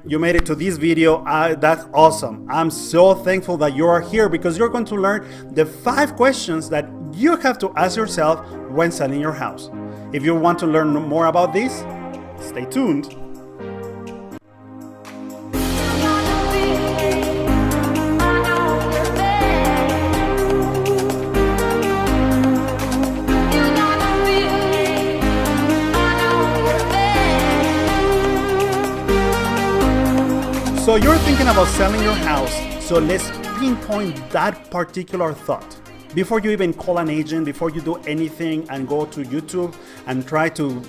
you made it to this video. That's awesome. I'm so thankful that you are here because you're going to learn the 5 questions that you have to ask yourself when selling your house. If you want to learn more about this, stay tuned. So you're thinking about selling your house, so let's pinpoint that particular thought. Before you even call an agent, before you do anything and go to YouTube and try to,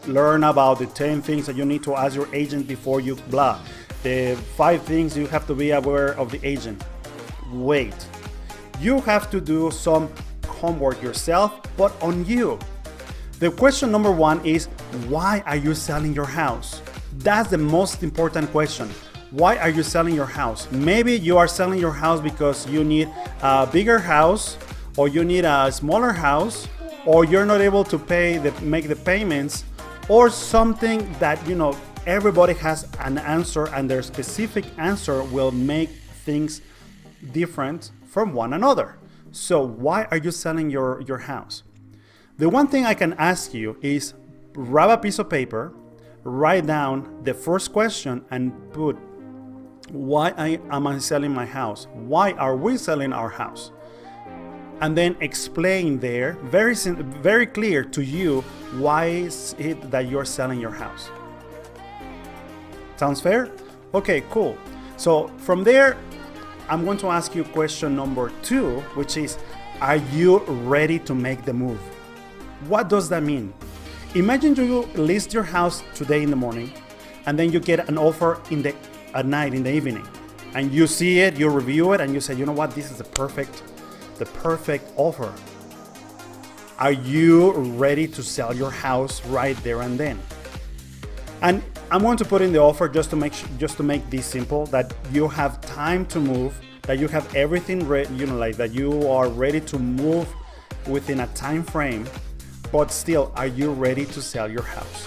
learn about the 10 things that you need to ask your agent before you blah. The 5 things you have to be aware of the agent. Wait, you have to do some homework yourself, but on you. The question number 1 is, why are you selling your house? That's the most important question. Why are you selling your house? Maybe you are selling your house because you need a bigger house, or you need a smaller house, or you're not able to make the payments, or something that everybody has an answer, and their specific answer will make things different from one another. So why are you selling your house? The one thing I can ask you is grab a piece of paper, write down the first question and put, why am I selling my house? Why are we selling our house? And then explain there, very clear to you, why is it that you're selling your house? Sounds fair? Okay, cool. So from there, I'm going to ask you question number 2, which is, are you ready to make the move? What does that mean? Imagine you list your house today in the morning, and then you get an offer at night, in the evening, and you see it, you review it, and you say, you know what, this is the perfect offer. Are you ready to sell your house right there and then? And I'm going to put in the offer just to make this simple, that you have time to move, that you have everything ready, that you are ready to move within a time frame. But still, are you ready to sell your house?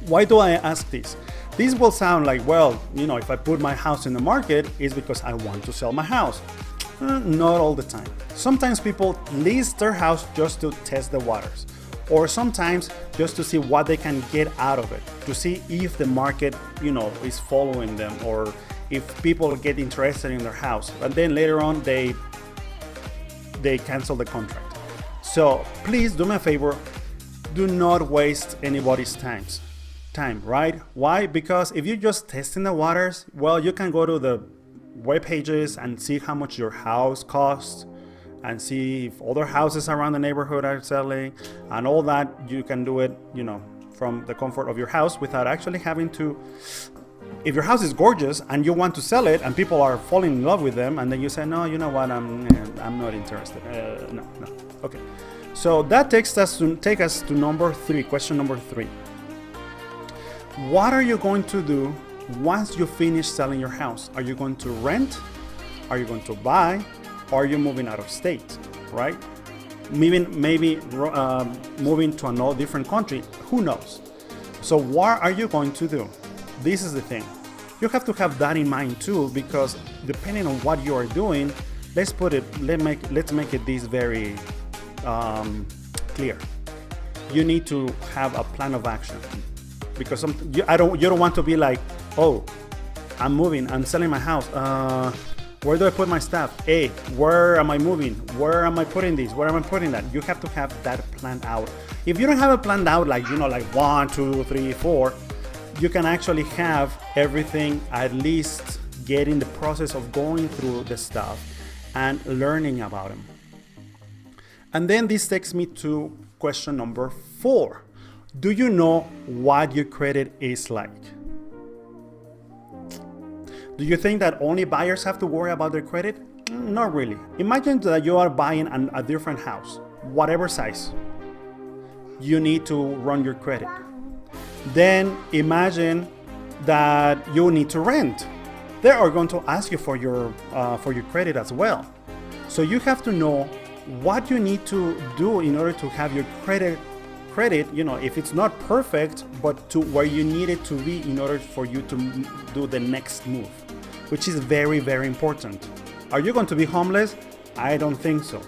Why do I ask this? This will sound like, well, if I put my house in the market, it's because I want to sell my house. Not all the time. Sometimes people list their house just to test the waters, or sometimes just to see what they can get out of it, to see if the market, is following them, or if people get interested in their house. And then later on, they cancel the contract. So please do me a favor, do not waste anybody's time, right? Why? Because if you're just testing the waters, well, you can go to the web pages and see how much your house costs, and see if other houses around the neighborhood are selling, and all that. You can do it, from the comfort of your house without actually having to. If your house is gorgeous and you want to sell it, and people are falling in love with them, and then you say, no, you know what, I'm not interested. No. Okay. So that takes us to number 3, question number 3. What are you going to do once you finish selling your house? Are you going to rent? Are you going to buy? Or are you moving out of state, right? Maybe moving to another different country. Who knows? So what are you going to do? This is the thing. You have to have that in mind too, because depending on what you are doing, let's make it this very clear. You need to have a plan of action, because you don't want to be like, oh, I'm moving, I'm selling my house. Where do I put my stuff? Hey, where am I moving? Where am I putting this? Where am I putting that? You have to have that planned out. If you don't have it planned out, like 1, 2, 3, 4, you can actually have everything, at least get in the process of going through the stuff and learning about them. And then this takes me to question number 4. Do you know what your credit is like? Do you think that only buyers have to worry about their credit? Not really. Imagine that you are buying a different house, whatever size. You need to run your credit. Then imagine that you need to rent. They are going to ask you for your credit as well. So you have to know what you need to do in order to have your credit credit, if it's not perfect, but to where you need it to be in order for you to do the next move, which is very, very important. Are you going to be homeless? I don't think so.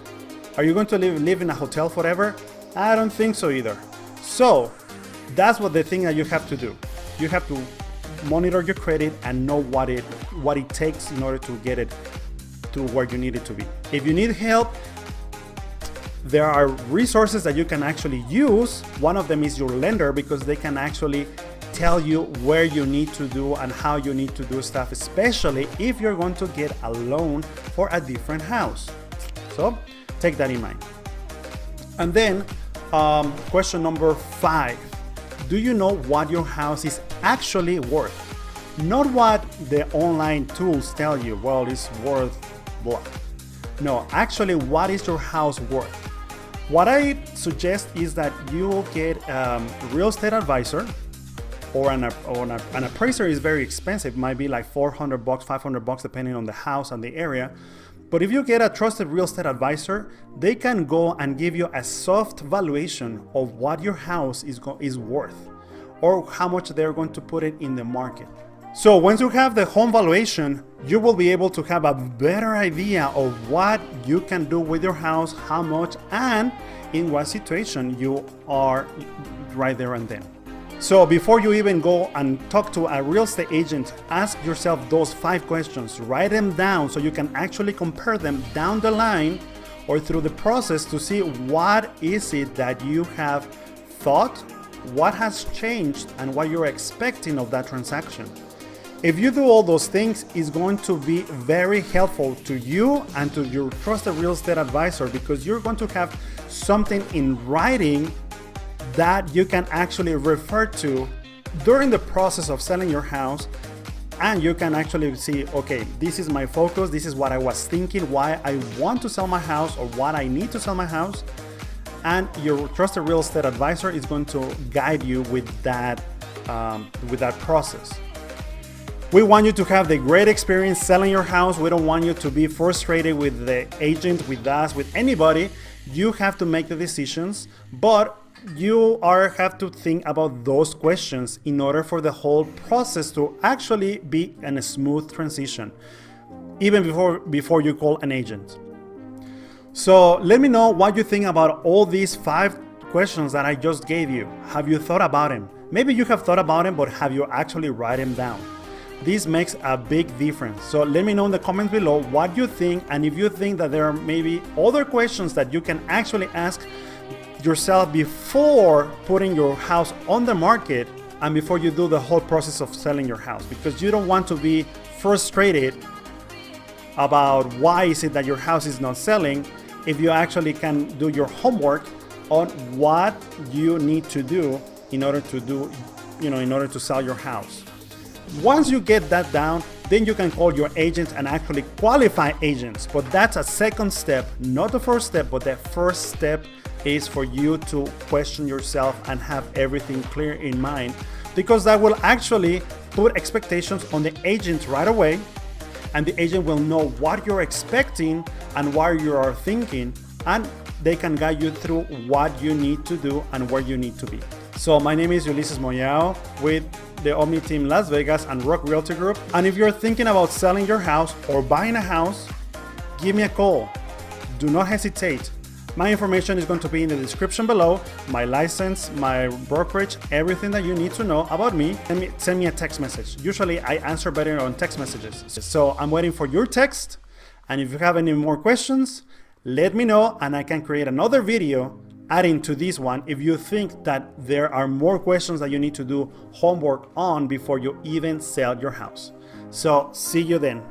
Are you going to live in a hotel forever? I don't think so either. So that's what the thing that you have to do. You have to monitor your credit and know what it takes in order to get it to where you need it to be. If you need help, there are resources that you can actually use. One of them is your lender, because they can actually tell you where you need to do and how you need to do stuff, especially if you're going to get a loan for a different house. So take that in mind. And then question number 5, do you know what your house is actually worth? Not what the online tools tell you, well, it's worth blah. No, actually, what is your house worth? What I suggest is that you get a real estate advisor, or an appraiser is very expensive. It might be like $400, $500, depending on the house and the area. But if you get a trusted real estate advisor, they can go and give you a soft valuation of what your house is worth, or how much they're going to put it in the market. So once you have the home valuation, you will be able to have a better idea of what you can do with your house, how much, and in what situation you are right there and then. So before you even go and talk to a real estate agent, ask yourself those 5 questions. Write them down so you can actually compare them down the line or through the process to see what is it that you have thought, what has changed, and what you're expecting of that transaction. If you do all those things, it's going to be very helpful to you and to your trusted real estate advisor, because you're going to have something in writing that you can actually refer to during the process of selling your house. And you can actually see, okay, this is my focus, this is what I was thinking, why I want to sell my house, or what I need to sell my house. And your trusted real estate advisor is going to guide you with that process. We want you to have the great experience selling your house. We don't want you to be frustrated with the agent, with us, with anybody. You have to make the decisions, but you have to think about those questions in order for the whole process to actually be in a smooth transition, even before you call an agent. So let me know what you think about all these 5 questions that I just gave you. Have you thought about them? Maybe you have thought about them, but have you actually written them down? This makes a big difference. So let me know in the comments below what you think, and if you think that there are maybe other questions that you can actually ask yourself before putting your house on the market and before you do the whole process of selling your house, because you don't want to be frustrated about why is it that your house is not selling if you actually can do your homework on what you need to do in order to sell your house. Once you get that down, then you can call your agent and actually qualify agents. But that's a second step, not the first step, but the first step is for you to question yourself and have everything clear in mind, because that will actually put expectations on the agent right away, and the agent will know what you're expecting and what you are thinking, and they can guide you through what you need to do and where you need to be. So my name is Ulyses Moyao with the OMNI Team Las Vegas and Rock Realty Group. And if you're thinking about selling your house or buying a house, give me a call. Do not hesitate. My information is going to be in the description below. My license, my brokerage, everything that you need to know about me. Send me a text message. Usually I answer better on text messages. So I'm waiting for your text. And if you have any more questions, let me know and I can create another video adding to this one if you think that there are more questions that you need to do homework on before you even sell your house. So see you then.